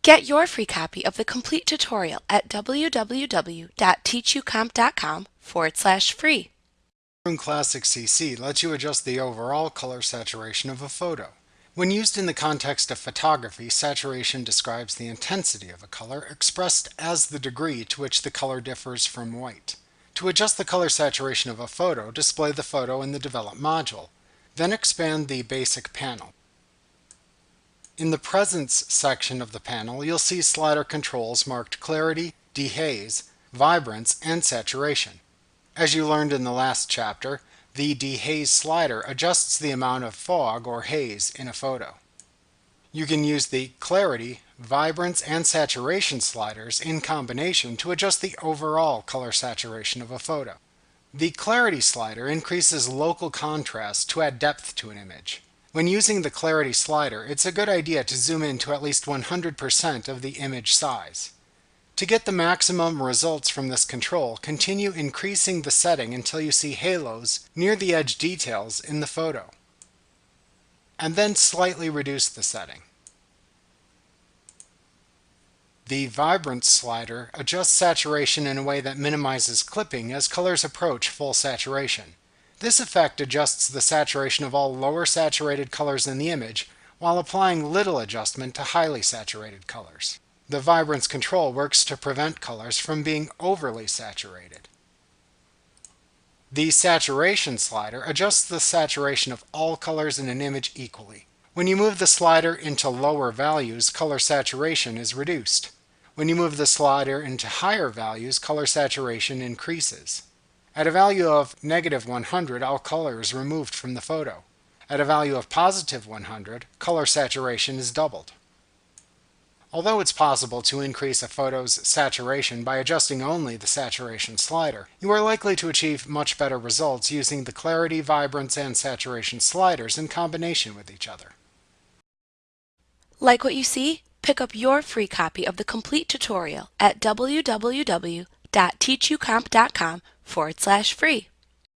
Get your free copy of the complete tutorial at www.teachucomp.com/free. Lightroom Classic CC lets you adjust the overall color saturation of a photo. When used in the context of photography, saturation describes the intensity of a color expressed as the degree to which the color differs from white. To adjust the color saturation of a photo, display the photo in the Develop module. Then expand the Basic panel. In the Presence section of the panel, you'll see slider controls marked Clarity, Dehaze, Vibrance, and Saturation. As you learned in the last chapter, the Dehaze slider adjusts the amount of fog or haze in a photo. You can use the Clarity, Vibrance, and Saturation sliders in combination to adjust the overall color saturation of a photo. The Clarity slider increases local contrast to add depth to an image. When using the Clarity slider, it's a good idea to zoom in to at least 100% of the image size. To get the maximum results from this control, continue increasing the setting until you see halos near the edge details in the photo, and then slightly reduce the setting. The Vibrance slider adjusts saturation in a way that minimizes clipping as colors approach full saturation. This effect adjusts the saturation of all lower saturated colors in the image while applying little adjustment to highly saturated colors. The Vibrance control works to prevent colors from being overly saturated. The Saturation slider adjusts the saturation of all colors in an image equally. When you move the slider into lower values, color saturation is reduced. When you move the slider into higher values, color saturation increases. At a value of -100, all color is removed from the photo. At a value of +100, color saturation is doubled. Although it's possible to increase a photo's saturation by adjusting only the saturation slider, you are likely to achieve much better results using the Clarity, Vibrance, and Saturation sliders in combination with each other. Like what you see? Pick up your free copy of the complete tutorial at www.teachucomp.com/free.